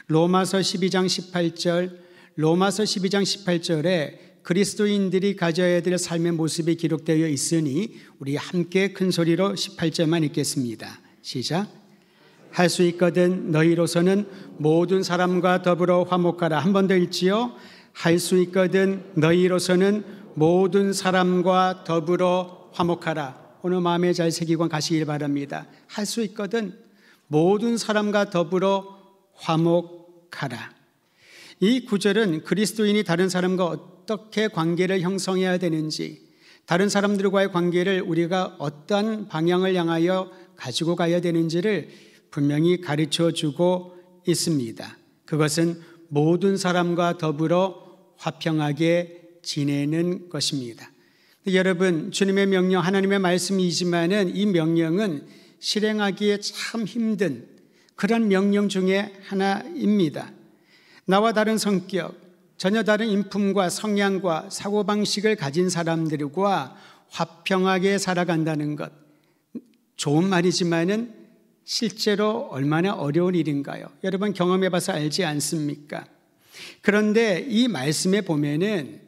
로마서 12장 18절에 그리스도인들이 가져야 될 삶의 모습이 기록되어 있으니 우리 함께 큰 소리로 18절만 읽겠습니다. 시작. 할 수 있거든 너희로서는 모든 사람과 더불어 화목하라. 한 번 더 읽지요. 할 수 있거든 너희로서는 모든 사람과 더불어 화목하라. 오늘 마음에 잘 새기고 가시길 바랍니다. 할 수 있거든 모든 사람과 더불어 화목하라. 이 구절은 그리스도인이 다른 사람과 어떻게 관계를 형성해야 되는지, 다른 사람들과의 관계를 우리가 어떤 방향을 향하여 가지고 가야 되는지를 분명히 가르쳐 주고 있습니다. 그것은 모든 사람과 더불어 화평하게 지내는 것입니다. 여러분, 주님의 명령, 하나님의 말씀이지만은 이 명령은 실행하기에 참 힘든 그런 명령 중에 하나입니다. 나와 다른 성격, 전혀 다른 인품과 성향과 사고방식을 가진 사람들과 화평하게 살아간다는 것, 좋은 말이지만은 실제로 얼마나 어려운 일인가요? 여러분 경험해 봐서 알지 않습니까? 그런데 이 말씀에 보면은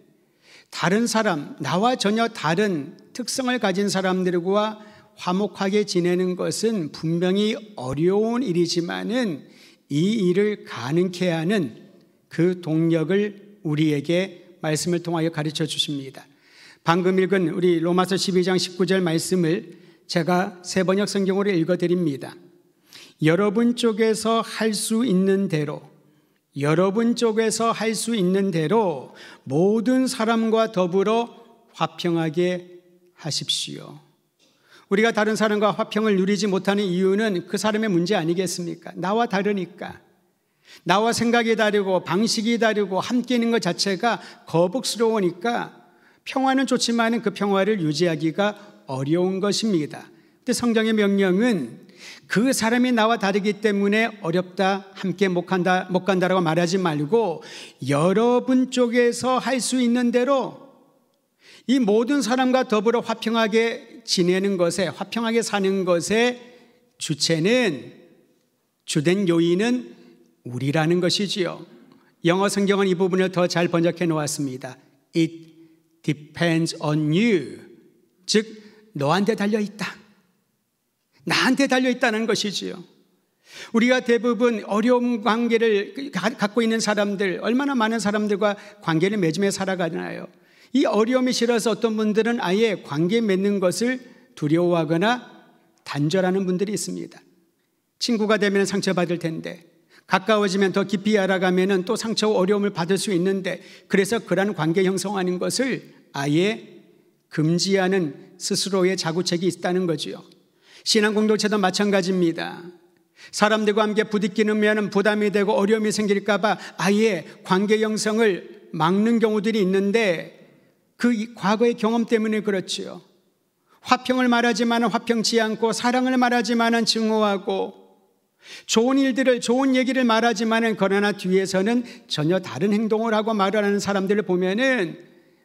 다른 사람, 나와 전혀 다른 특성을 가진 사람들과 화목하게 지내는 것은 분명히 어려운 일이지만은 이 일을 가능케 하는 그 동력을 우리에게 말씀을 통하여 가르쳐 주십니다. 방금 읽은 우리 로마서 12장 19절 말씀을 제가 세번역 성경으로 읽어드립니다. 여러분 쪽에서 할 수 있는 대로, 여러분 쪽에서 할 수 있는 대로 모든 사람과 더불어 화평하게 하십시오. 우리가 다른 사람과 화평을 누리지 못하는 이유는 그 사람의 문제 아니겠습니까? 나와 다르니까. 나와 생각이 다르고 방식이 다르고 함께 있는 것 자체가 거북스러우니까 평화는 좋지만 그 평화를 유지하기가 어려운 것입니다. 근데 성경의 명령은 그 사람이 나와 다르기 때문에 어렵다, 함께 못 간다라고 말하지 말고 여러분 쪽에서 할 수 있는 대로 이 모든 사람과 더불어 화평하게 지내는 것에, 화평하게 사는 것의 주체는, 주된 요인은 우리라는 것이지요. 영어 성경은 이 부분을 더 잘 번역해 놓았습니다. It depends on you. 즉 너한테 달려있다, 나한테 달려있다는 것이지요. 우리가 대부분 어려운 관계를 갖고 있는 사람들, 얼마나 많은 사람들과 관계를 맺으며 살아가나요? 이 어려움이 싫어서 어떤 분들은 아예 관계 맺는 것을 두려워하거나 단절하는 분들이 있습니다. 친구가 되면 상처받을 텐데, 가까워지면 더 깊이 알아가면 또 상처와 어려움을 받을 수 있는데, 그래서 그러한 관계 형성하는 것을 아예 금지하는 스스로의 자구책이 있다는 거지요. 신앙 공동체도 마찬가지입니다. 사람들과 함께 부딪히면 부담이 되고 어려움이 생길까 봐 아예 관계 형성을 막는 경우들이 있는데, 그 과거의 경험 때문에 그렇지요. 화평을 말하지만 화평치 않고, 사랑을 말하지만 증오하고, 좋은 일들을, 좋은 얘기를 말하지만 그러나 뒤에서는 전혀 다른 행동을 하고 말을 하는 사람들을 보면은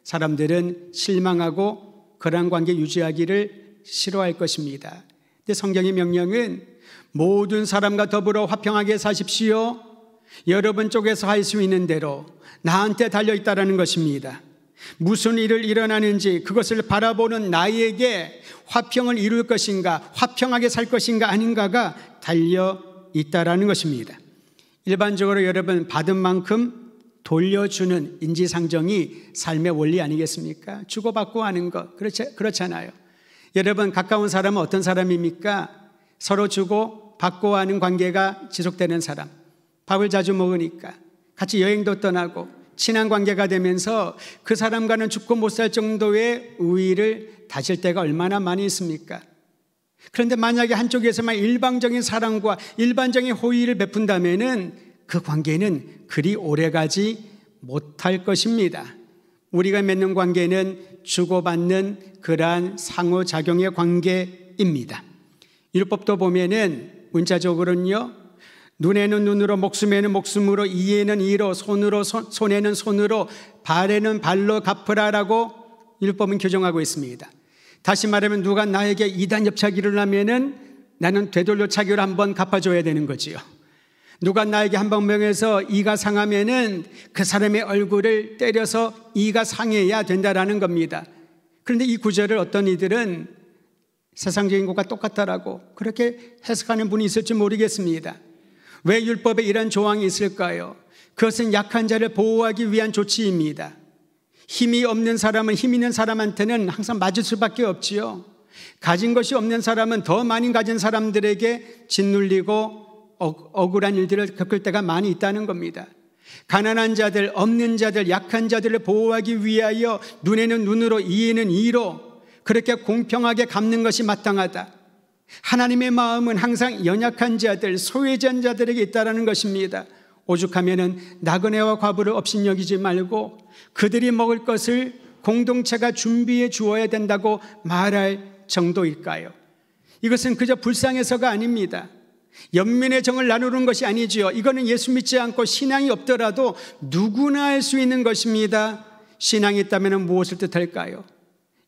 사람들은 실망하고 그러한 관계 유지하기를 싫어할 것입니다. 근데 성경의 명령은 모든 사람과 더불어 화평하게 사십시오. 여러분 쪽에서 할 수 있는 대로 나한테 달려있다라는 것입니다. 무슨 일을 일어나는지 그것을 바라보는 나에게 화평을 이룰 것인가, 화평하게 살 것인가 아닌가가 달려있다라는 것입니다. 일반적으로 여러분 받은 만큼 돌려주는 인지상정이 삶의 원리 아니겠습니까? 주고받고 하는 것, 그렇잖아요. 여러분 가까운 사람은 어떤 사람입니까? 서로 주고 받고 하는 관계가 지속되는 사람, 밥을 자주 먹으니까 같이 여행도 떠나고 친한 관계가 되면서 그 사람과는 죽고 못 살 정도의 우위를 다질 때가 얼마나 많이 있습니까? 그런데 만약에 한쪽에서만 일방적인 사랑과 일반적인 호의를 베푼다면은 그 관계는 그리 오래가지 못할 것입니다. 우리가 맺는 관계는 주고받는 그러한 상호작용의 관계입니다. 율법도 보면은 문자적으로는요, 눈에는 눈으로, 목숨에는 목숨으로, 이에는 이로, 손에는 손으로, 발에는 발로 갚으라라고 율법은 규정하고 있습니다. 다시 말하면 누가 나에게 이단 협착을 하면은 나는 되돌려 차기로 한번 갚아줘야 되는 거지요. 누가 나에게 한 방 명해서 이가 상하면은 그 사람의 얼굴을 때려서 이가 상해야 된다라는 겁니다. 그런데 이 구절을 어떤 이들은 세상적인 것과 똑같다라고 그렇게 해석하는 분이 있을지 모르겠습니다. 왜 율법에 이런 조항이 있을까요? 그것은 약한 자를 보호하기 위한 조치입니다. 힘이 없는 사람은 힘 있는 사람한테는 항상 맞을 수밖에 없지요. 가진 것이 없는 사람은 더 많이 가진 사람들에게 짓눌리고 억울한 일들을 겪을 때가 많이 있다는 겁니다. 가난한 자들, 없는 자들, 약한 자들을 보호하기 위하여 눈에는 눈으로, 이에는 이로 그렇게 공평하게 갚는 것이 마땅하다. 하나님의 마음은 항상 연약한 자들, 소외된 자들에게 있다는 것입니다. 오죽하면은 나그네와 과부를 업신여기지 말고 그들이 먹을 것을 공동체가 준비해 주어야 된다고 말할 정도일까요? 이것은 그저 불쌍해서가 아닙니다. 연민의 정을 나누는 것이 아니지요. 이거는 예수 믿지 않고 신앙이 없더라도 누구나 할 수 있는 것입니다. 신앙이 있다면 무엇을 뜻할까요?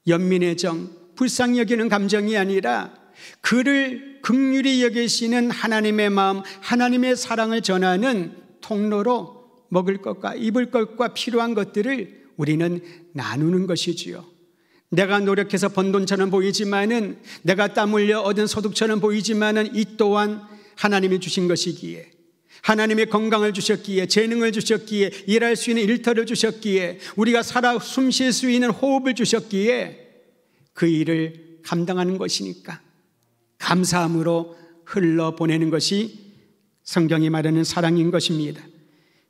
연민의 정, 불쌍히 여기는 감정이 아니라 그를 긍휼히 여기시는 하나님의 마음, 하나님의 사랑을 전하는 통로로 먹을 것과 입을 것과 필요한 것들을 우리는 나누는 것이지요. 내가 노력해서 번 돈처럼 보이지만은, 내가 땀 흘려 얻은 소득처럼 보이지만은 이 또한 하나님이 주신 것이기에, 하나님의 건강을 주셨기에, 재능을 주셨기에, 일할 수 있는 일터를 주셨기에, 우리가 살아 숨 쉴 수 있는 호흡을 주셨기에 그 일을 감당하는 것이니까 감사함으로 흘러보내는 것이 성경이 말하는 사랑인 것입니다.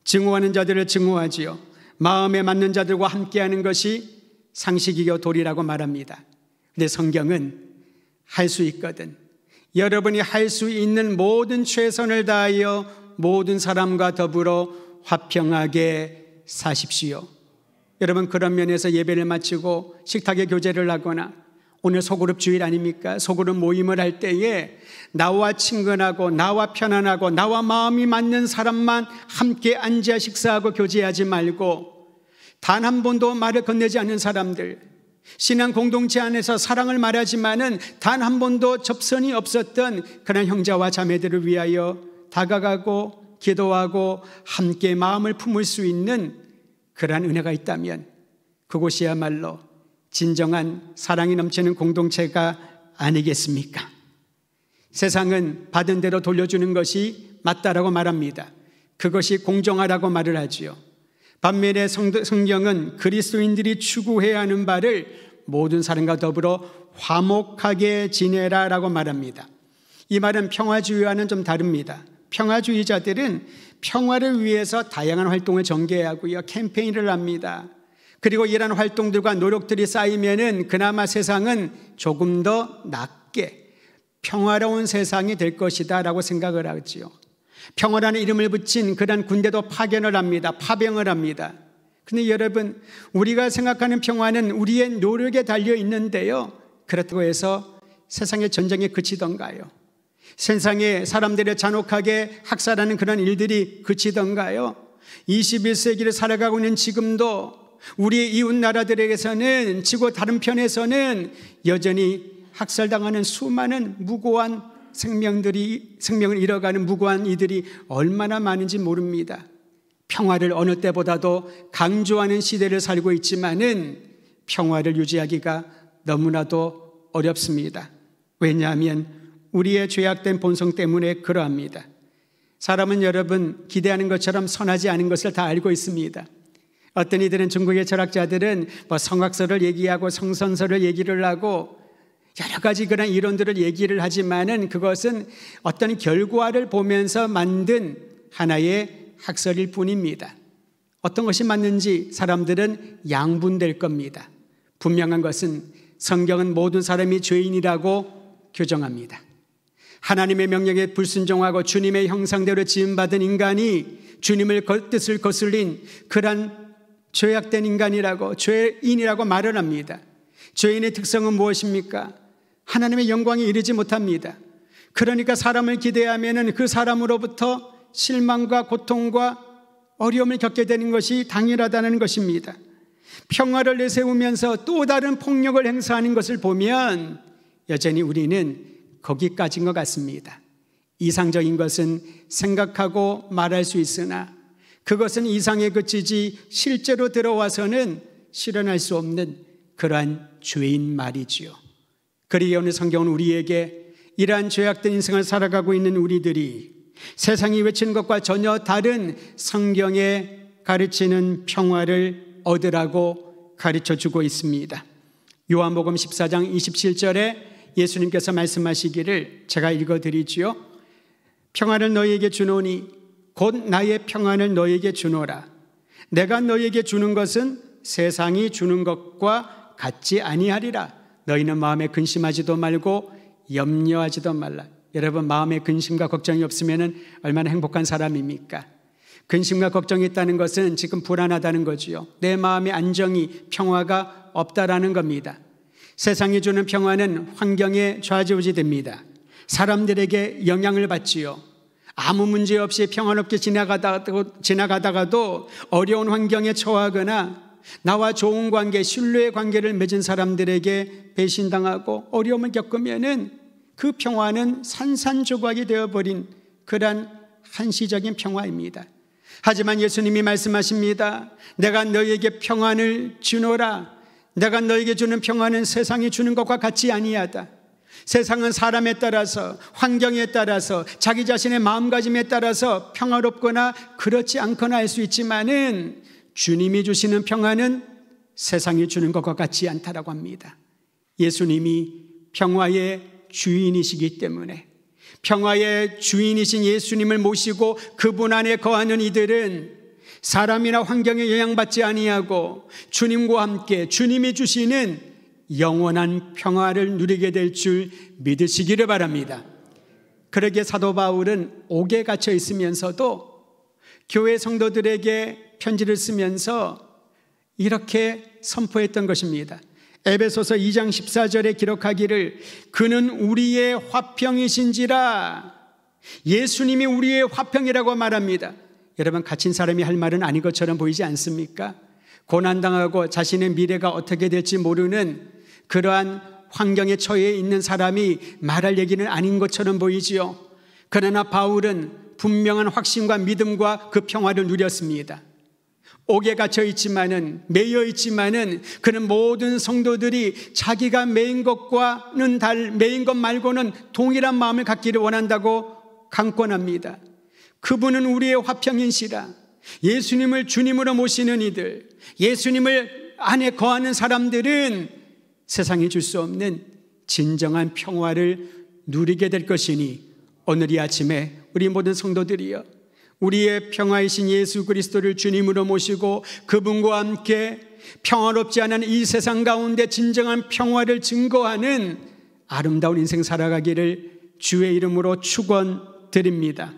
증오하는 자들을 증오하지요. 마음에 맞는 자들과 함께하는 것이 상식이요 도리라고 말합니다. 근데 성경은 할 수 있거든. 여러분이 할 수 있는 모든 최선을 다하여 모든 사람과 더불어 화평하게 사십시오. 여러분, 그런 면에서 예배를 마치고 식탁에 교제를 하거나, 오늘 소그룹 주일 아닙니까? 소그룹 모임을 할 때에 나와 친근하고 나와 편안하고 나와 마음이 맞는 사람만 함께 앉아 식사하고 교제하지 말고, 단 한 번도 말을 건네지 않는 사람들, 신앙 공동체 안에서 사랑을 말하지만은 단 한 번도 접선이 없었던 그런 형제와 자매들을 위하여 다가가고 기도하고 함께 마음을 품을 수 있는 그러한 은혜가 있다면 그곳이야말로 진정한 사랑이 넘치는 공동체가 아니겠습니까? 세상은 받은 대로 돌려주는 것이 맞다라고 말합니다. 그것이 공정하라고 말을 하지요. 반면에 성경은 그리스도인들이 추구해야 하는 바를 모든 사람과 더불어 화목하게 지내라라고 말합니다. 이 말은 평화주의와는 좀 다릅니다. 평화주의자들은 평화를 위해서 다양한 활동을 전개하고요, 캠페인을 합니다. 그리고 이러한 활동들과 노력들이 쌓이면은 그나마 세상은 조금 더 낫게 평화로운 세상이 될 것이다 라고 생각을 하지요. 평화라는 이름을 붙인 그런 군대도 파견을 합니다. 파병을 합니다. 그런데 여러분, 우리가 생각하는 평화는 우리의 노력에 달려 있는데요, 그렇다고 해서 세상의 전쟁에 그치던가요? 세상에 사람들의 잔혹하게 학살하는 그런 일들이 그치던가요? 21세기를 살아가고 있는 지금도 우리의 이웃 나라들에게서는, 지구 다른 편에서는 여전히 학살당하는 수많은 무고한 생명을 잃어가는 무고한 이들이 얼마나 많은지 모릅니다. 평화를 어느 때보다도 강조하는 시대를 살고 있지만은 평화를 유지하기가 너무나도 어렵습니다. 왜냐하면 우리의 죄악된 본성 때문에 그러합니다. 사람은 여러분, 기대하는 것처럼 선하지 않은 것을 다 알고 있습니다. 어떤 이들은, 중국의 철학자들은 성악설을 얘기하고 성선설을 얘기를 하고 여러 가지 그런 이론들을 얘기를 하지만은 그것은 어떤 결과를 보면서 만든 하나의 학설일 뿐입니다. 어떤 것이 맞는지 사람들은 양분될 겁니다. 분명한 것은 성경은 모든 사람이 죄인이라고 규정합니다. 하나님의 명령에 불순종하고 주님의 형상대로 지음받은 인간이 주님의 뜻을 거슬린 그런 죄악된 인간이라고, 죄인이라고 말을 합니다. 죄인의 특성은 무엇입니까? 하나님의 영광에 이르지 못합니다. 그러니까 사람을 기대하면 그 사람으로부터 실망과 고통과 어려움을 겪게 되는 것이 당연하다는 것입니다. 평화를 내세우면서 또 다른 폭력을 행사하는 것을 보면 여전히 우리는 거기까지인 것 같습니다. 이상적인 것은 생각하고 말할 수 있으나 그것은 이상에 그치지 실제로 들어와서는 실현할 수 없는 그러한 죄인 말이지요. 그리고 오늘 성경은 우리에게 이러한 죄악된 인생을 살아가고 있는 우리들이 세상이 외치는 것과 전혀 다른 성경에 가르치는 평화를 얻으라고 가르쳐주고 있습니다. 요한복음 14장 27절에 예수님께서 말씀하시기를 제가 읽어드리지요. 평화를 너희에게 주노니 곧 나의 평안을 너희에게 주노라. 내가 너희에게 주는 것은 세상이 주는 것과 같지 아니하리라. 너희는 마음에 근심하지도 말고 염려하지도 말라. 여러분, 마음에 근심과 걱정이 없으면 얼마나 행복한 사람입니까? 근심과 걱정이 있다는 것은 지금 불안하다는 거지요. 내 마음의 안정이, 평화가 없다라는 겁니다. 세상이 주는 평화는 환경에 좌지우지됩니다. 사람들에게 영향을 받지요. 아무 문제 없이 평안없게 지나가다가도 어려운 환경에 처하거나 나와 좋은 관계, 신뢰의 관계를 맺은 사람들에게 배신당하고 어려움을 겪으면은 그 평화는 산산조각이 되어버린 그런 한시적인 평화입니다. 하지만 예수님이 말씀하십니다. 내가 너희에게 평안을 주노라. 내가 너희에게 주는 평안은 세상이 주는 것과 같지 아니하다. 세상은 사람에 따라서, 환경에 따라서, 자기 자신의 마음가짐에 따라서 평화롭거나 그렇지 않거나 할 수 있지만은 주님이 주시는 평안은 세상이 주는 것과 같지 않다라고 합니다. 예수님이 평화의 주인이시기 때문에 평화의 주인이신 예수님을 모시고 그분 안에 거하는 이들은 사람이나 환경에 영향받지 아니하고 주님과 함께 주님이 주시는 영원한 평화를 누리게 될 줄 믿으시기를 바랍니다. 그러기에 사도 바울은 옥에 갇혀 있으면서도 교회 성도들에게 편지를 쓰면서 이렇게 선포했던 것입니다. 에베소서 2장 14절에 기록하기를 그는 우리의 화평이신지라. 예수님이 우리의 화평이라고 말합니다. 여러분, 갇힌 사람이 할 말은 아닌 것처럼 보이지 않습니까? 고난당하고 자신의 미래가 어떻게 될지 모르는 그러한 환경에 처해 있는 사람이 말할 얘기는 아닌 것처럼 보이지요. 그러나 바울은 분명한 확신과 믿음과 그 평화를 누렸습니다. 옥에 갇혀 있지만은, 매여 있지만은 그는 모든 성도들이 자기가 매인 것 말고는 동일한 마음을 갖기를 원한다고 강권합니다. 그분은 우리의 화평인시라. 예수님을 주님으로 모시는 이들, 예수님을 안에 거하는 사람들은 세상이 줄 수 없는 진정한 평화를 누리게 될 것이니 오늘 이 아침에 우리 모든 성도들이여 우리의 평화이신 예수 그리스도를 주님으로 모시고 그분과 함께 평화롭지 않은 이 세상 가운데 진정한 평화를 증거하는 아름다운 인생 살아가기를 주의 이름으로 축원드립니다.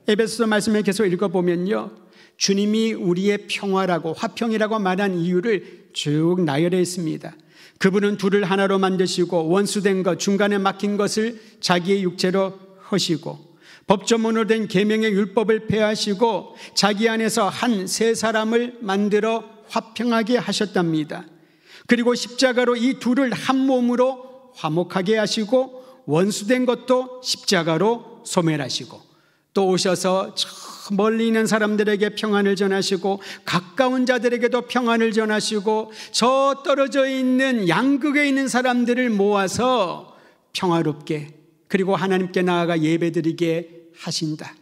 에베소서 말씀을 계속 읽어보면요, 주님이 우리의 평화라고, 화평이라고 말한 이유를 쭉 나열해 있습니다. 그분은 둘을 하나로 만드시고 원수된 것, 중간에 막힌 것을 자기의 육체로 허시고 법조문으로 된 계명의 율법을 폐하시고 자기 안에서 한 세 사람을 만들어 화평하게 하셨답니다. 그리고 십자가로 이 둘을 한 몸으로 화목하게 하시고 원수된 것도 십자가로 소멸하시고 또 오셔서 저 멀리 있는 사람들에게 평안을 전하시고 가까운 자들에게도 평안을 전하시고 저 떨어져 있는 양극에 있는 사람들을 모아서 평화롭게 그리고 하나님께 나아가 예배드리게 하신다.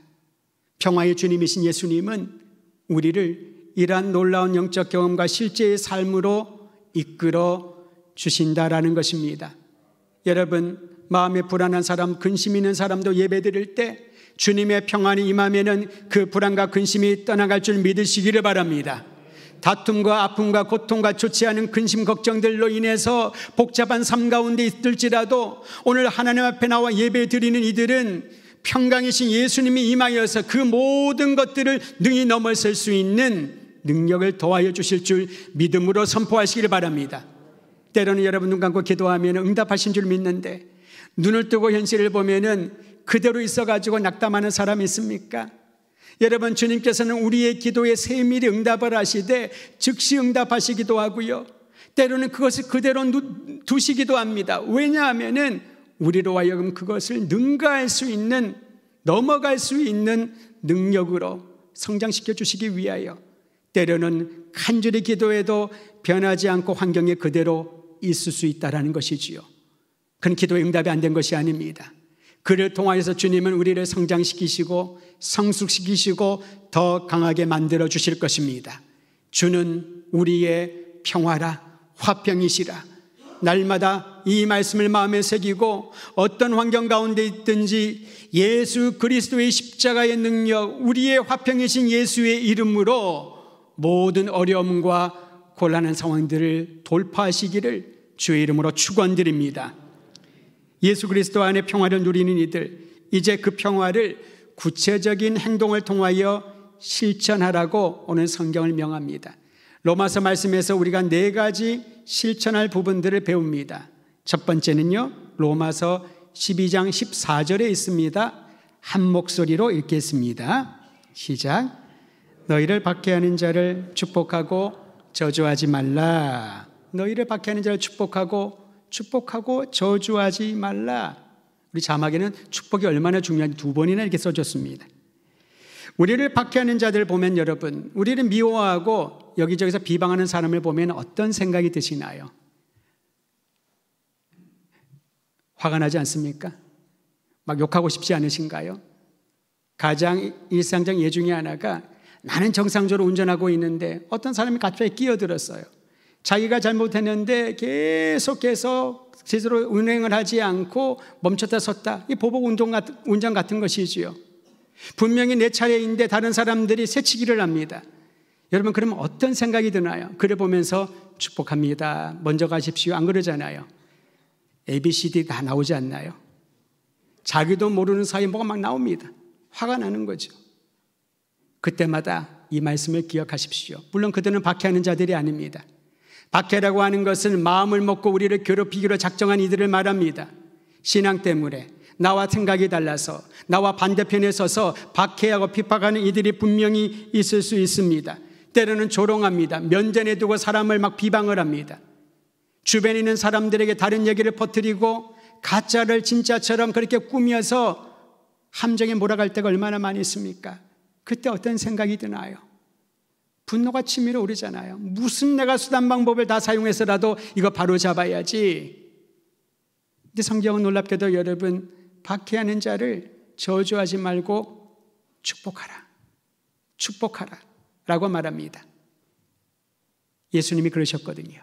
평화의 주님이신 예수님은 우리를 이러한 놀라운 영적 경험과 실제의 삶으로 이끌어 주신다라는 것입니다. 여러분, 마음에 불안한 사람, 근심 있는 사람도 예배드릴 때 주님의 평안이 임하면은 그 불안과 근심이 떠나갈 줄 믿으시기를 바랍니다. 다툼과 아픔과 고통과 좋지 않은 근심 걱정들로 인해서 복잡한 삶 가운데 있을지라도 오늘 하나님 앞에 나와 예배 드리는 이들은 평강이신 예수님이 임하여서 그 모든 것들을 능히 넘어설 수 있는 능력을 더하여 주실 줄 믿음으로 선포하시기를 바랍니다. 때로는 여러분 눈 감고 기도하면 응답하신 줄 믿는데 눈을 뜨고 현실을 보면은 그대로 있어가지고 낙담하는 사람이 있습니까? 여러분, 주님께서는 우리의 기도에 세밀히 응답을 하시되 즉시 응답하시기도 하고요, 때로는 그것을 그대로 두시기도 합니다. 왜냐하면은 우리로 하여금 그것을 능가할 수 있는 넘어갈 수 있는 능력으로 성장시켜 주시기 위하여 때로는 간절히 기도해도 변하지 않고 환경에 그대로 있을 수 있다는 것이지요. 그건 기도의 응답이 안 된 것이 아닙니다. 그를 통하여서 주님은 우리를 성장시키시고 성숙시키시고 더 강하게 만들어 주실 것입니다. 주는 우리의 평화라, 화평이시라. 날마다 이 말씀을 마음에 새기고 어떤 환경 가운데 있든지 예수 그리스도의 십자가의 능력, 우리의 화평이신 예수의 이름으로 모든 어려움과 곤란한 상황들을 돌파하시기를 주의 이름으로 축원드립니다. 예수 그리스도 안에 평화를 누리는 이들, 이제 그 평화를 구체적인 행동을 통하여 실천하라고 오늘 성경을 명합니다. 로마서 말씀에서 우리가 4가지 실천할 부분들을 배웁니다. 첫 번째는요, 로마서 12장 14절에 있습니다. 한 목소리로 읽겠습니다. 시작. 너희를 박해하는 자를 축복하고 저주하지 말라. 너희를 박해하는 자를 축복하고 저주하지 말라. 우리 자막에는 축복이 얼마나 중요한지 2번이나 이렇게 써줬습니다. 우리를 박해하는 자들 보면 여러분, 우리를 미워하고 여기저기서 비방하는 사람을 보면 어떤 생각이 드시나요? 화가 나지 않습니까? 막 욕하고 싶지 않으신가요? 가장 일상적 예 중에 하나가 나는 정상적으로 운전하고 있는데 어떤 사람이 갑자기 끼어들었어요. 자기가 잘못했는데 계속해서 제대로 운행을 하지 않고 멈췄다 섰다. 이 보복 운전 같은 것이지요. 분명히 내 차례인데 다른 사람들이 새치기를 합니다. 여러분, 그러면 어떤 생각이 드나요? 그래 보면서 축복합니다, 먼저 가십시오, 안 그러잖아요. ABCD 다 나오지 않나요? 자기도 모르는 사이에 뭐가 막 나옵니다. 화가 나는 거죠. 그때마다 이 말씀을 기억하십시오. 물론 그들은 박해하는 자들이 아닙니다. 박해라고 하는 것은 마음을 먹고 우리를 괴롭히기로 작정한 이들을 말합니다. 신앙 때문에 나와 생각이 달라서 나와 반대편에 서서 박해하고 핍박하는 이들이 분명히 있을 수 있습니다. 때로는 조롱합니다. 면전에 두고 사람을 막 비방을 합니다. 주변에 있는 사람들에게 다른 얘기를 퍼뜨리고 가짜를 진짜처럼 그렇게 꾸며서 함정에 몰아갈 때가 얼마나 많이 있습니까? 그때 어떤 생각이 드나요? 분노가 치밀어 오르잖아요. 무슨 내가 수단 방법을 다 사용해서라도 이거 바로 잡아야지. 근데 성경은 놀랍게도 여러분, 박해하는 자를 저주하지 말고 축복하라 라고 말합니다. 예수님이 그러셨거든요.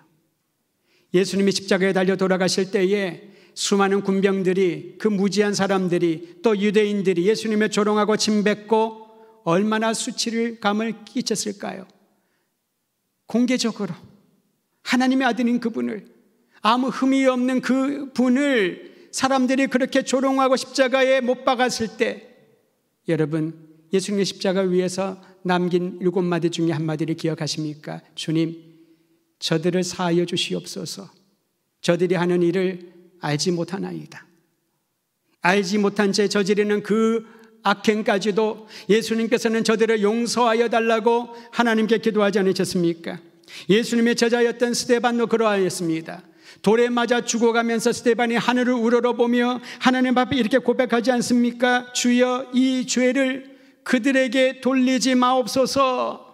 예수님이 십자가에 달려 돌아가실 때에 수많은 군병들이, 그 무지한 사람들이, 또 유대인들이 예수님을 조롱하고 침뱉고 얼마나 수치감을 끼쳤을까요? 공개적으로 하나님의 아들인 그분을, 아무 흠이 없는 그분을 사람들이 그렇게 조롱하고 십자가에 못 박았을 때, 여러분, 예수님의 십자가 위에서 남긴 7마디 중에 한 마디를 기억하십니까? 주님, 저들을 사하여 주시옵소서. 저들이 하는 일을 알지 못하나이다. 알지 못한 채 저지르는 그 악행까지도 예수님께서는 저들을 용서하여 달라고 하나님께 기도하지 않으셨습니까? 예수님의 제자였던 스데반도 그러하였습니다. 돌에 맞아 죽어가면서 스데반이 하늘을 우러러보며 하나님 앞에 이렇게 고백하지 않습니까? 주여, 이 죄를 그들에게 돌리지 마옵소서.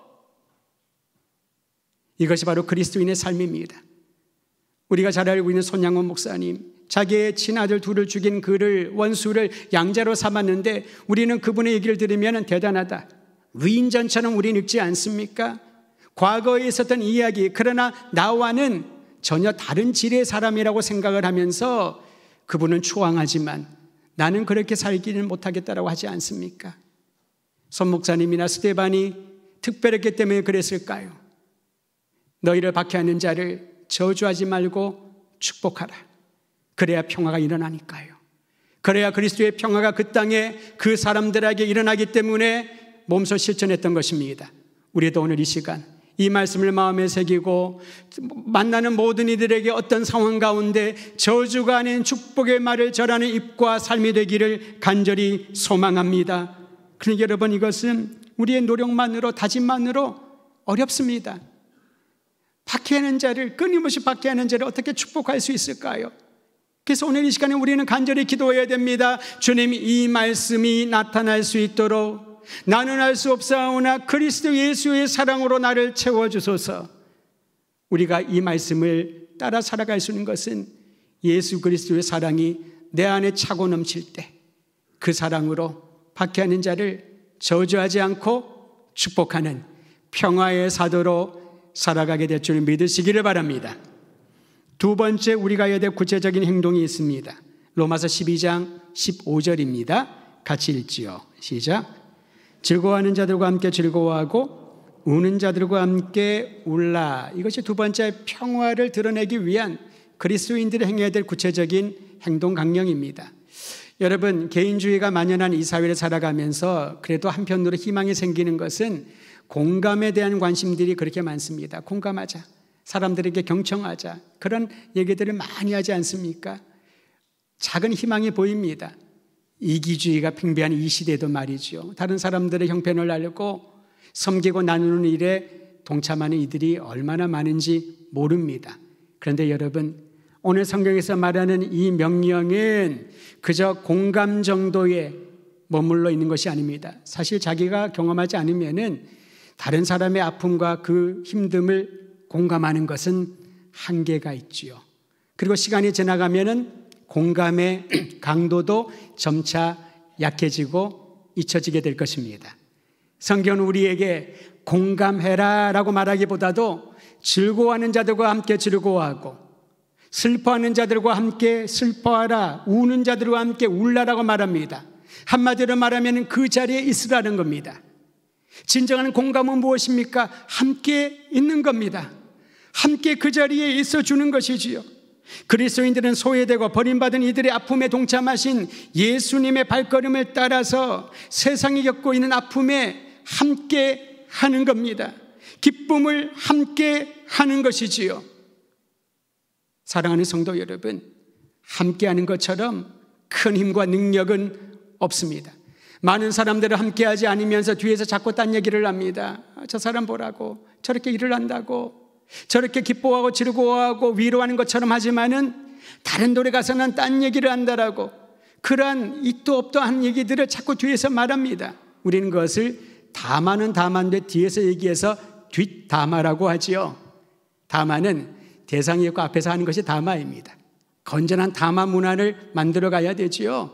이것이 바로 그리스도인의 삶입니다. 우리가 잘 알고 있는 손양원 목사님, 자기의 친아들 2을 죽인 그를, 원수를 양자로 삼았는데 우리는 그분의 얘기를 들으면 대단하다, 위인전처럼 우리는 읽지 않습니까? 과거에 있었던 이야기, 그러나 나와는 전혀 다른 질의 사람이라고 생각을 하면서 그분은 추앙하지만 나는 그렇게 살기는 못하겠다라고 하지 않습니까? 손 목사님이나 스데반이 특별했기 때문에 그랬을까요? 너희를 박해하는 자를 저주하지 말고 축복하라. 그래야 평화가 일어나니까요. 그래야 그리스도의 평화가 그 땅에 그 사람들에게 일어나기 때문에 몸소 실천했던 것입니다. 우리도 오늘 이 시간 이 말씀을 마음에 새기고 만나는 모든 이들에게 어떤 상황 가운데 저주가 아닌 축복의 말을 전하는 입과 삶이 되기를 간절히 소망합니다. 그러니 여러분, 이것은 우리의 노력만으로, 다짐만으로 어렵습니다. 박해하는 자를, 끊임없이 박해하는 자를 어떻게 축복할 수 있을까요? 그래서 오늘 이 시간에 우리는 간절히 기도해야 됩니다. 주님, 이 말씀이 나타날 수 있도록 나는 알 수 없사오나 그리스도 예수의 사랑으로 나를 채워주소서. 우리가 이 말씀을 따라 살아갈 수 있는 것은 예수 그리스도의 사랑이 내 안에 차고 넘칠 때 그 사랑으로 박해하는 자를 저주하지 않고 축복하는 평화의 사도로 살아가게 될 줄 믿으시기를 바랍니다. 두 번째 우리가 해야 될 구체적인 행동이 있습니다. 로마서 12장 15절입니다. 같이 읽지요. 시작. 즐거워하는 자들과 함께 즐거워하고 우는 자들과 함께 울라. 이것이 두 번째 평화를 드러내기 위한 그리스도인들이 행해야 될 구체적인 행동 강령입니다. 여러분, 개인주의가 만연한 이 사회를 살아가면서 그래도 한편으로 희망이 생기는 것은 공감에 대한 관심들이 그렇게 많습니다. 공감하자, 사람들에게 경청하자, 그런 얘기들을 많이 하지 않습니까? 작은 희망이 보입니다. 이기주의가 팽배한 이 시대도 말이죠. 다른 사람들의 형편을 알고 섬기고 나누는 일에 동참하는 이들이 얼마나 많은지 모릅니다. 그런데 여러분, 오늘 성경에서 말하는 이 명령은 그저 공감 정도에 머물러 있는 것이 아닙니다. 사실 자기가 경험하지 않으면은 다른 사람의 아픔과 그 힘듦을 공감하는 것은 한계가 있지요. 그리고 시간이 지나가면은 공감의 강도도 점차 약해지고 잊혀지게 될 것입니다. 성경은 우리에게 공감해라 라고 말하기보다도 즐거워하는 자들과 함께 즐거워하고 슬퍼하는 자들과 함께 슬퍼하라, 우는 자들과 함께 울라라고 말합니다. 한마디로 말하면 그 자리에 있으라는 겁니다. 진정한 공감은 무엇입니까? 함께 있는 겁니다. 함께 그 자리에 있어 주는 것이지요. 그리스도인들은 소외되고 버림받은 이들의 아픔에 동참하신 예수님의 발걸음을 따라서 세상이 겪고 있는 아픔에 함께 하는 겁니다. 기쁨을 함께 하는 것이지요. 사랑하는 성도 여러분, 함께하는 것처럼 큰 힘과 능력은 없습니다. 많은 사람들을 함께하지 않으면서 뒤에서 자꾸 딴 얘기를 합니다. 저 사람 보라고, 저렇게 일을 한다고, 저렇게 기뻐하고 즐거워하고 위로하는 것처럼 하지만은 다른 돌에 가서는 딴 얘기를 한다라고, 그러한 있도 없도 한 얘기들을 자꾸 뒤에서 말합니다. 우리는 그것을 다마는 다마인데 뒤에서 얘기해서 뒷다마라고 하지요. 다마는 대상이 있고 앞에서 하는 것이 다마입니다. 건전한 다마 문화를 만들어 가야 되지요.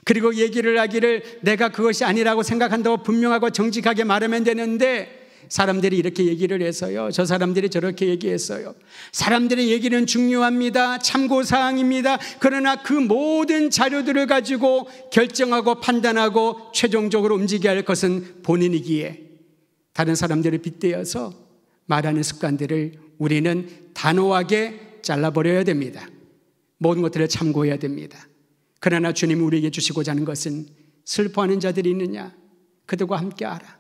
그리고 얘기를 하기를 내가 그것이 아니라고 생각한다고 분명하고 정직하게 말하면 되는데, 사람들이 이렇게 얘기를 해서요, 저 사람들이 저렇게 얘기했어요. 사람들의 얘기는 중요합니다. 참고사항입니다. 그러나 그 모든 자료들을 가지고 결정하고 판단하고 최종적으로 움직여야 할 것은 본인이기에 다른 사람들을 빗대어서 말하는 습관들을 우리는 단호하게 잘라버려야 됩니다. 모든 것들을 참고해야 됩니다. 그러나 주님이 우리에게 주시고자 하는 것은 슬퍼하는 자들이 있느냐? 그들과 함께 하라.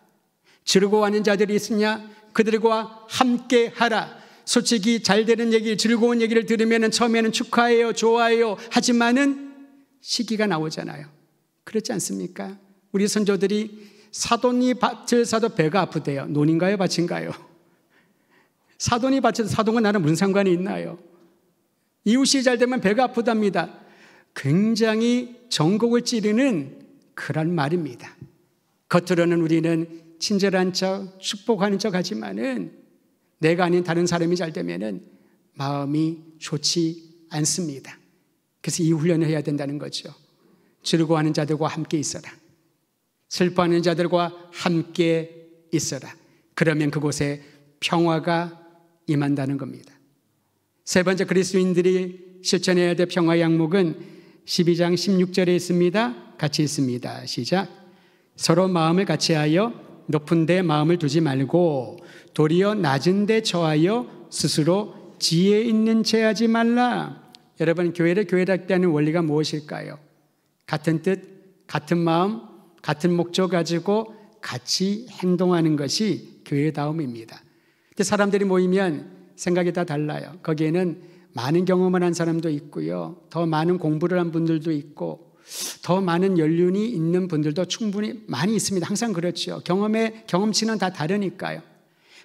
즐거워하는 자들이 있으냐? 그들과 함께 하라. 솔직히 잘 되는 얘기, 즐거운 얘기를 들으면 처음에는 축하해요, 좋아해요. 하지만은 시기가 나오잖아요. 그렇지 않습니까? 우리 선조들이 사돈이 밭을 사도 배가 아프대요. 논인가요, 밭인가요? 사돈이 밭에서 사돈과 나랑 무슨 상관이 있나요? 이웃이 잘 되면 배가 아프답니다. 굉장히 전곡을 찌르는 그런 말입니다. 겉으로는 우리는 친절한 척, 축복하는 척 하지만은 내가 아닌 다른 사람이 잘 되면은 마음이 좋지 않습니다. 그래서 이 훈련을 해야 된다는 거죠. 즐거워하는 자들과 함께 있어라. 슬퍼하는 자들과 함께 있어라. 그러면 그곳에 평화가 임한다는 겁니다. 세 번째 그리스도인들이 실천해야 될 평화의 양목은 12장 16절에 있습니다. 같이 있습니다. 시작. 서로 마음을 같이하여 높은 데 마음을 두지 말고 도리어 낮은 데 처하여 스스로 지혜 있는 채 하지 말라. 여러분, 교회를 교회답게 하는 원리가 무엇일까요? 같은 뜻, 같은 마음, 같은 목적 가지고 같이 행동하는 것이 교회다움입니다. 근데 사람들이 모이면 생각이 다 달라요. 거기에는 많은 경험을 한 사람도 있고요, 더 많은 공부를 한 분들도 있고, 더 많은 연륜이 있는 분들도 충분히 많이 있습니다. 항상 그렇죠. 경험치는 다 다르니까요.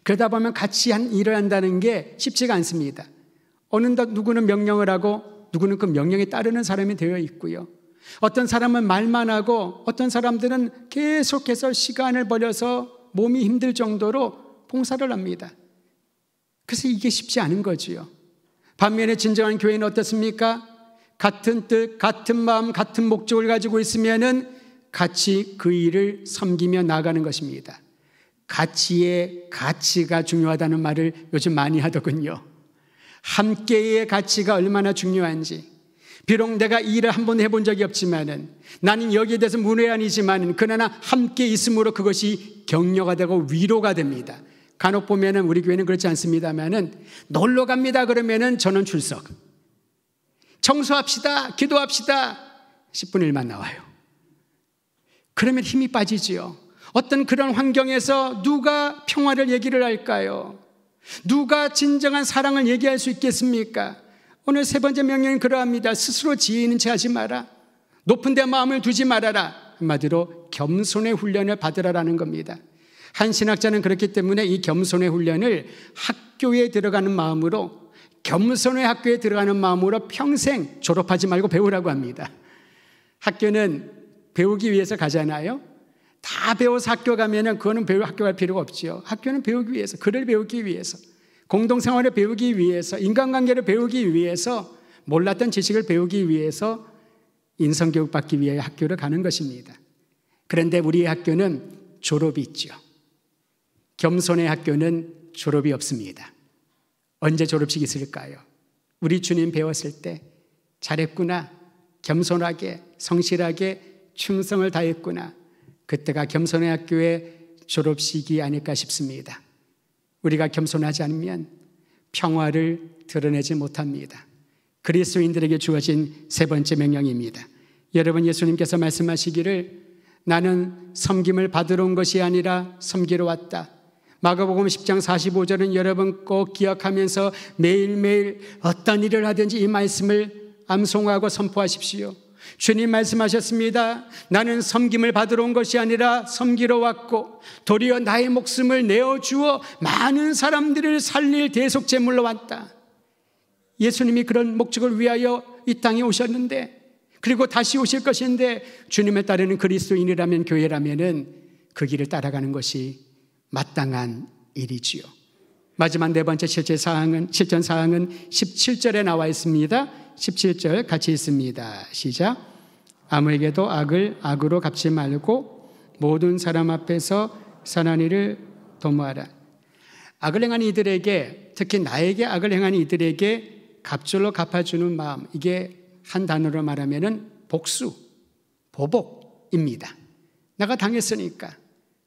그러다 보면 같이 일을 한다는 게 쉽지가 않습니다. 어느 누구는 명령을 하고 누구는 그 명령에 따르는 사람이 되어 있고요. 어떤 사람은 말만 하고 어떤 사람들은 계속해서 시간을 버려서 몸이 힘들 정도로 봉사를 합니다. 그래서 이게 쉽지 않은 거지요. 반면에 진정한 교회는 어떻습니까? 같은 뜻, 같은 마음, 같은 목적을 가지고 있으면은 같이 그 일을 섬기며 나아가는 것입니다. 가치의 가치가 중요하다는 말을 요즘 많이 하더군요. 함께의 가치가 얼마나 중요한지. 비록 내가 이 일을 한 번 해본 적이 없지만은, 나는 여기에 대해서 문외한이지만은, 그러나 함께 있음으로 그것이 격려가 되고 위로가 됩니다. 간혹 보면은 우리 교회는 그렇지 않습니다만은, 놀러 갑니다 그러면은 저는 출석. 청소합시다, 기도합시다, 10분 1만 나와요. 그러면 힘이 빠지지요. 어떤 그런 환경에서 누가 평화를 얘기를 할까요? 누가 진정한 사랑을 얘기할 수 있겠습니까? 오늘 세 번째 명령은 그러합니다. 스스로 지혜 있는 채 하지 마라. 높은 데 마음을 두지 말아라. 한마디로 겸손의 훈련을 받으라라는 겁니다. 한 신학자는 그렇기 때문에 이 겸손의 훈련을 학교에 들어가는 마음으로, 겸손의 학교에 들어가는 마음으로 평생 졸업하지 말고 배우라고 합니다. 학교는 배우기 위해서 가잖아요. 다 배워서 학교 가면은 그거는 학교 갈 필요가 없지요. 학교는 배우기 위해서, 글을 배우기 위해서, 공동생활을 배우기 위해서, 인간관계를 배우기 위해서, 몰랐던 지식을 배우기 위해서 인성교육 받기 위해 학교를 가는 것입니다. 그런데 우리의 학교는 졸업이 있죠. 겸손의 학교는 졸업이 없습니다. 언제 졸업식 있을까요? 우리 주님 배웠을 때 잘했구나, 겸손하게 성실하게 충성을 다했구나, 그때가 겸손의 학교의 졸업식이 아닐까 싶습니다. 우리가 겸손하지 않으면 평화를 드러내지 못합니다. 그리스도인들에게 주어진 세 번째 명령입니다. 여러분, 예수님께서 말씀하시기를 나는 섬김을 받으러 온 것이 아니라 섬기러 왔다. 마가복음 10장 45절은 여러분 꼭 기억하면서 매일매일 어떤 일을 하든지 이 말씀을 암송하고 선포하십시오. 주님 말씀하셨습니다. 나는 섬김을 받으러 온 것이 아니라 섬기러 왔고 도리어 나의 목숨을 내어주어 많은 사람들을 살릴 대속제물로 왔다. 예수님이 그런 목적을 위하여 이 땅에 오셨는데, 그리고 다시 오실 것인데, 주님을 따르는 그리스도인이라면, 교회라면은 그 길을 따라가는 것이 마땅한 일이지요. 마지막 네 번째 실천 사항은 17절에 나와 있습니다. 17절 같이 읽습니다. 시작. 아무에게도 악을 악으로 갚지 말고 모든 사람 앞에서 선한 일을 도모하라. 악을 행한 이들에게, 특히 나에게 악을 행한 이들에게 갑절로 갚아주는 마음, 이게 한 단어로 말하면은 복수, 보복입니다. 내가 당했으니까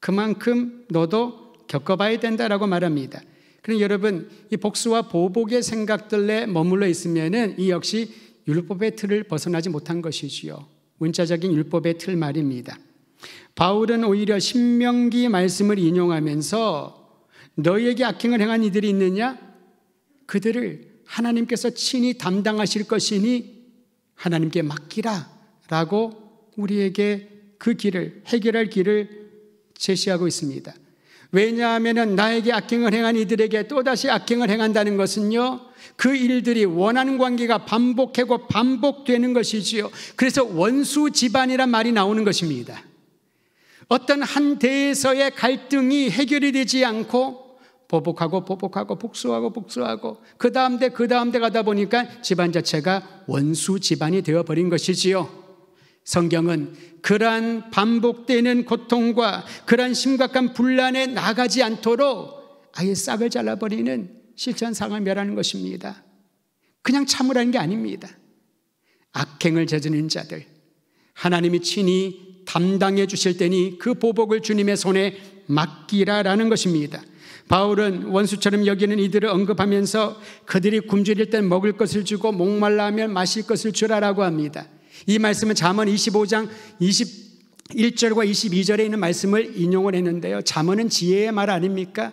그만큼 너도 겪어봐야 된다라고 말합니다. 그럼 여러분, 이 복수와 보복의 생각들 내에 머물러 있으면은 이 역시 율법의 틀을 벗어나지 못한 것이지요. 문자적인 율법의 틀 말입니다. 바울은 오히려 신명기 말씀을 인용하면서 너희에게 악행을 행한 이들이 있느냐? 그들을 하나님께서 친히 담당하실 것이니 하나님께 맡기라 라고 우리에게 그 길을, 해결할 길을 제시하고 있습니다. 왜냐하면 나에게 악행을 행한 이들에게 또다시 악행을 행한다는 것은요, 그 일들이 원하는 관계가 반복하고 반복되는 것이지요. 그래서 원수 집안이란 말이 나오는 것입니다. 어떤 한 대에서의 갈등이 해결이 되지 않고 보복하고 복수하고 그 다음 대 가다 보니까 집안 자체가 원수 집안이 되어버린 것이지요. 성경은 그러한 반복되는 고통과 그러한 심각한 분란에 나가지 않도록 아예 싹을 잘라버리는 실천상을 멸하는 것입니다. 그냥 참으라는 게 아닙니다. 악행을 저지르는 자들, 하나님이 친히 담당해 주실 때니 그 보복을 주님의 손에 맡기라라는 것입니다. 바울은 원수처럼 여기는 이들을 언급하면서 그들이 굶주릴 땐 먹을 것을 주고 목말라 하면 마실 것을 주라라고 합니다. 이 말씀은 잠언 25장 21절과 22절에 있는 말씀을 인용을 했는데요, 잠언은 지혜의 말 아닙니까?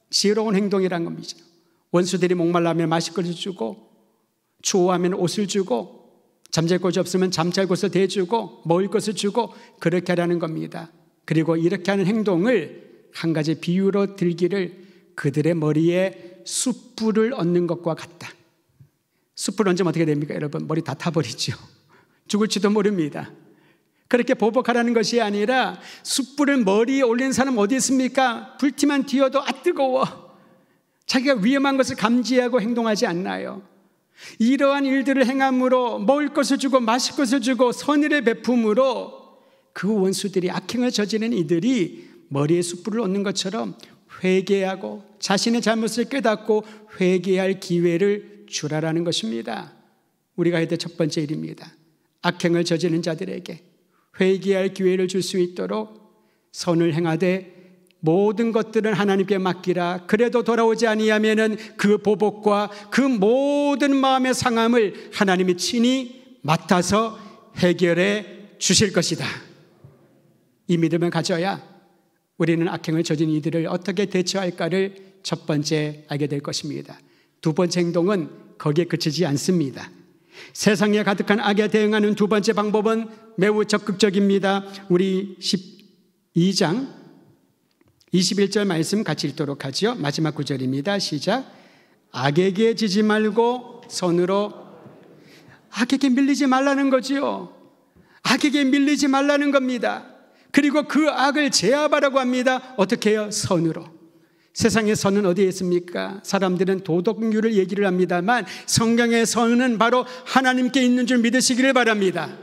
지혜로운 행동이란 겁니다. 원수들이 목말라 하면 마실 것을 주고, 추워하면 옷을 주고, 잠잘 곳이 없으면 잠잘 곳을 대주고, 먹을 것을 주고, 그렇게 하라는 겁니다. 그리고 이렇게 하는 행동을 한 가지 비유로 들기를 그들의 머리에 숯불을 얻는 것과 같다. 숯불 얹으면 어떻게 됩니까? 여러분, 머리 다 타버리죠. 죽을지도 모릅니다. 그렇게 보복하라는 것이 아니라 숯불을 머리에 올린 사람 어디 있습니까? 불티만 튀어도 뜨거워. 자기가 위험한 것을 감지하고 행동하지 않나요? 이러한 일들을 행함으로 먹을 것을 주고 마실 것을 주고 선의를 베품으로 그 원수들이, 악행을 저지르는 이들이 머리에 숯불을 얹는 것처럼 회개하고 자신의 잘못을 깨닫고 회개할 기회를 주라라는 것입니다. 우리가 해야 될 첫 번째 일입니다. 악행을 저지르는 자들에게 회개할 기회를 줄 수 있도록 선을 행하되 모든 것들은 하나님께 맡기라. 그래도 돌아오지 아니하면은 그 보복과 그 모든 마음의 상함을 하나님이 친히 맡아서 해결해 주실 것이다. 이 믿음을 가져야 우리는 악행을 저지른 이들을 어떻게 대처할까를 첫 번째 알게 될 것입니다. 두 번째 행동은 거기에 그치지 않습니다. 세상에 가득한 악에 대응하는 두 번째 방법은 매우 적극적입니다. 우리 12장 21절 말씀 같이 읽도록 하죠. 마지막 구절입니다. 시작. 악에게 지지 말고 선으로. 악에게 밀리지 말라는 거지요. 악에게 밀리지 말라는 겁니다. 그리고 그 악을 제압하라고 합니다. 어떻게 해요? 선으로. 세상의 선은 어디에 있습니까? 사람들은 도덕률을 얘기를 합니다만 성경의 선은 바로 하나님께 있는 줄 믿으시기를 바랍니다.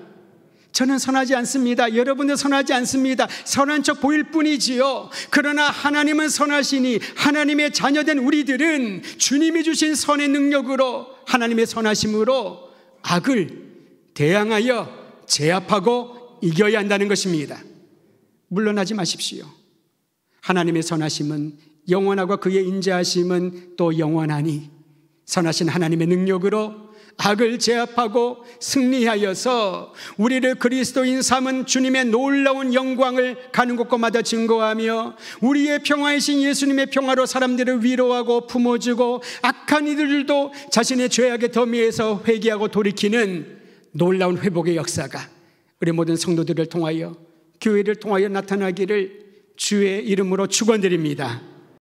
저는 선하지 않습니다. 여러분은 선하지 않습니다. 선한 척 보일 뿐이지요. 그러나 하나님은 선하시니 하나님의 자녀된 우리들은 주님이 주신 선의 능력으로, 하나님의 선하심으로 악을 대항하여 제압하고 이겨야 한다는 것입니다. 물러나지 마십시오. 하나님의 선하심은 영원하고 그의 인자하심은 또 영원하니 선하신 하나님의 능력으로 악을 제압하고 승리하여서 우리를 그리스도인 삼은 주님의 놀라운 영광을 가는 곳곳마다 증거하며 우리의 평화이신 예수님의 평화로 사람들을 위로하고 품어주고 악한 이들도 자신의 죄악의 더미에서 회개하고 돌이키는 놀라운 회복의 역사가 우리 모든 성도들을 통하여, 교회를 통하여 나타나기를 주의 이름으로 축원드립니다.